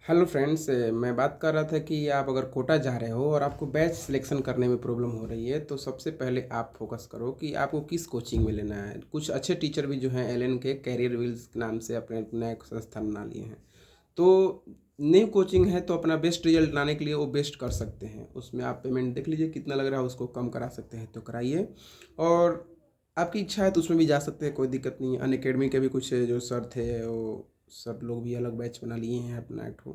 Hello friends, मैं बात कर रहा था कि आप अगर कोटा जा रहे हो और आपको बैच सिलेक्शन करने में प्रॉब्लम हो रही है तो सबसे पहले आप फोकस करो कि आपको किस कोचिंग में लेना है। कुछ अच्छे टीचर भी जो हैं एलएन के कैरियर व्हील्स के नाम से अपने नया संस्थान बना लिए हैं। तो न्यू कोचिंग है तो अपना बेस्ट रिजल्ट लाने के लिए वो बेस्ट कर सकते हैं। उसमें आप पेमेंट देख लीजिए कितना लग रहा है, उसको कम करा सकते हैं तो कराइए। और आपकी इच्छा है तो उसमें भी जा सकते हैं, कोई दिक्कत नहीं है। अनअकैडमी के भी कुछ जो सर थे वो सब लोग भी अलग बैच बना लिए हैं अपना एक ठो,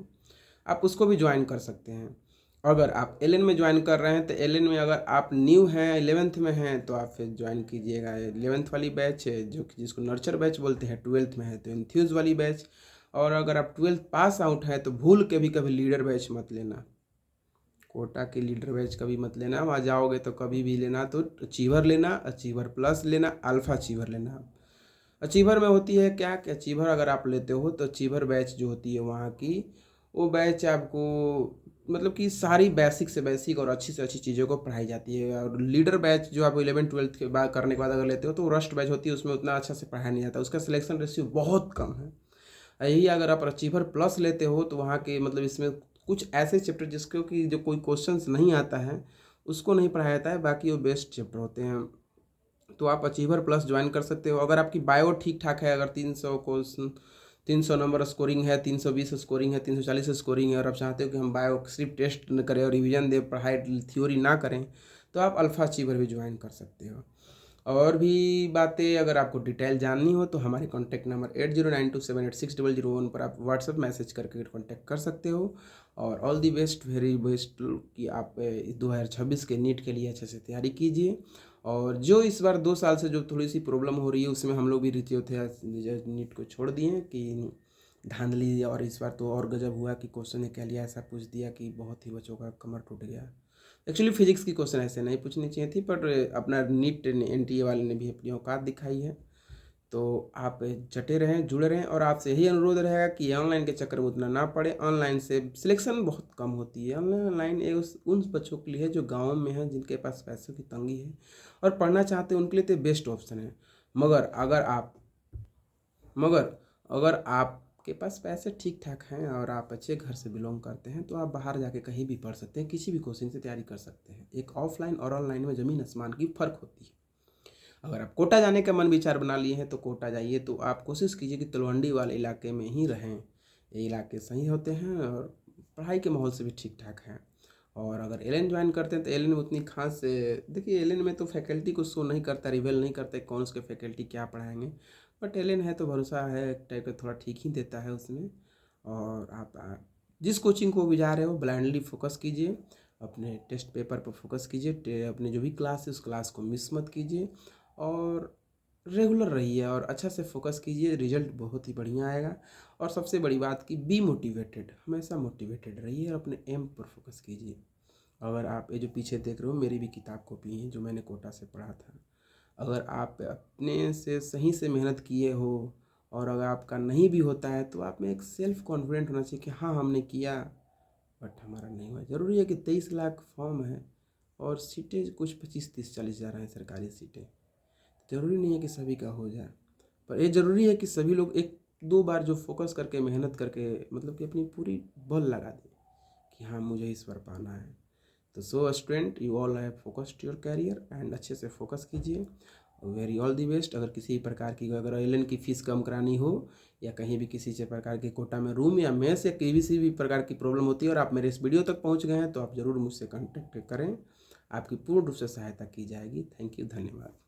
आप उसको भी ज्वाइन कर सकते हैं। अगर आप एलएन में ज्वाइन कर रहे हैं तो एलएन में अगर आप न्यू हैं, 11th में हैं, तो आप फिर ज्वाइन कीजिएगा 11th वाली बैच है जो कि जिसको नर्चर बैच बोलते हैं। 12th में है तो इन्थ्यूज वाली बैच। और अगर आप 12th पास आउट हैं तो भूल के भी कभी लीडर बैच मत लेना। कोटा की लीडर बैच कभी मत लेना। वहाँ जाओगे तो कभी भी लेना तो अचीवर लेना, अचीवर प्लस लेना, अल्फ़ा अचीवर लेना। अचीवर में होती है क्या कि अचीवर अगर आप लेते हो तो अचीवर बैच जो होती है वहाँ की, वो बैच आपको मतलब कि सारी बेसिक से बेसिक और अच्छी से अच्छी चीज़ों को पढ़ाई जाती है। और लीडर बैच जो आप 11th 12th के बाद करने के बाद अगर लेते हो तो रस्ट बैच होती है, उसमें उतना अच्छा से पढ़ाया नहीं जाता, उसका सिलेक्शन रेशियो बहुत कम है। यही अगर आप अचीवर प्लस लेते हो तो वहाँ के मतलब इसमें कुछ ऐसे चैप्टर जिसको कि जो कोई क्वेश्चंस नहीं आता है उसको नहीं पढ़ाया जाता है, बाकी वो बेस्ट चैप्टर होते हैं। तो आप अचीवर प्लस ज्वाइन कर सकते हो। अगर आपकी बायो ठीक ठाक है, अगर 300 क्वेश्चन 300 नंबर स्कोरिंग है, 320 स्कोरिंग है, 340 स्कोरिंग है, और आप चाहते हो कि हम बायो सिर्फ टेस्ट न करें और रिवीजन दे, पढ़ाई थ्योरी ना करें, तो आप अल्फ़ा अचीवर भी ज्वाइन कर सकते हो। और भी बातें अगर आपको डिटेल जाननी हो तो हमारे कॉन्टैक्ट नंबर 8092786001 पर आप व्हाट्सएप मैसेज करके कॉन्टैक्ट कर सकते हो। और all the best, very best कि आप 2026 के नीट के लिए अच्छे से तैयारी कीजिए। और जो इस बार 2 साल से जो थोड़ी सी प्रॉब्लम हो रही है उसमें हम लोग भी रिते थे, नीट को छोड़ दिए कि धांधली। और इस बार तो और गजब हुआ कि क्वेश्चन ने क्या लिया, ऐसा पूछ दिया कि बहुत ही बच्चों का कमर टूट गया। एक्चुअली फिजिक्स की क्वेश्चन ऐसे नहीं पूछनी चाहिए थी, पर अपना नीट एनटीए वाले ने भी अपनी औकात दिखाई है। तो आप जटे रहें, जुड़े रहें, और आपसे यही अनुरोध रहेगा कि ऑनलाइन के चक्कर में उतना ना पड़े। ऑनलाइन से सिलेक्शन बहुत कम होती है। ऑनलाइन उन बच्चों के लिए है जो गाँव में हैं, जिनके पास पैसों की तंगी है और पढ़ना चाहते हैं, उनके लिए तो बेस्ट ऑप्शन है। मगर अगर आप मगर अगर आपके पास पैसे ठीक ठाक हैं और आप अच्छे घर से बिलोंग करते हैं तो आप बाहर जाके कहीं भी पढ़ सकते हैं, किसी भी कोचिंग से तैयारी कर सकते हैं। एक ऑफलाइन और ऑनलाइन में ज़मीन आसमान की फ़र्क होती है। अगर आप कोटा जाने का मन विचार बना लिए हैं तो कोटा जाइए, तो आप कोशिश कीजिए कि तलवंडी वाले इलाके में ही रहें। ये इलाके सही होते हैं और पढ़ाई के माहौल से भी ठीक ठाक हैं। और अगर एलएन ज्वाइन करते हैं तो एलएन में उतनी खास देखिए, एलएन में तो फैकल्टी को शो नहीं करता, रिवेल नहीं करते कौन से फैकल्टी क्या पढ़ाएंगे। बट एलएन है तो भरोसा है, एक टाइप का थोड़ा ठीक ही देता है उसमें। और आप जिस कोचिंग को भी जा रहे हो ब्लाइंडली फोकस कीजिए, अपने टेस्ट पेपर पर फोकस कीजिए, अपने जो भी क्लास है उस क्लास को मिस मत कीजिए, और रेगुलर रहिए और अच्छा से फोकस कीजिए, रिजल्ट बहुत ही बढ़िया आएगा। और सबसे बड़ी बात कि बी मोटिवेटेड, हमेशा मोटिवेटेड रहिए और अपने एम पर फोकस कीजिए। अगर आप ये जो पीछे देख रहे हो मेरी भी किताब कॉपी है जो मैंने कोटा से पढ़ा था, अगर आप अपने से सही से मेहनत किए हो और अगर आपका नहीं भी होता है तो आप में एक सेल्फ कॉन्फिडेंट होना चाहिए कि हाँ हमने किया, बट हमारा नहीं हुआ। ज़रूरी है कि 23 लाख फॉर्म है और सीटें कुछ 25 30 40 हज़ार हैं सरकारी सीटें। ज़रूरी नहीं है कि सभी का हो जाए, पर ये ज़रूरी है कि सभी लोग एक दो बार जो फोकस करके मेहनत करके मतलब कि अपनी पूरी बल लगा दें कि हाँ मुझे इस बार पाना है। तो so student, you all have focused your career and अच्छे से फोकस कीजिए। Very all the best. अगर किसी प्रकार की अगर एलन की फ़ीस कम करानी हो या कहीं भी किसी से प्रकार के कोटा में रूम या मेस या किसी भी प्रकार की प्रॉब्लम होती है और आप मेरे इस वीडियो तक पहुंच गए हैं तो आप ज़रूर मुझसे कॉन्टेक्ट करें, आपकी पूर्ण रूप से सहायता की जाएगी। थैंक यू, धन्यवाद।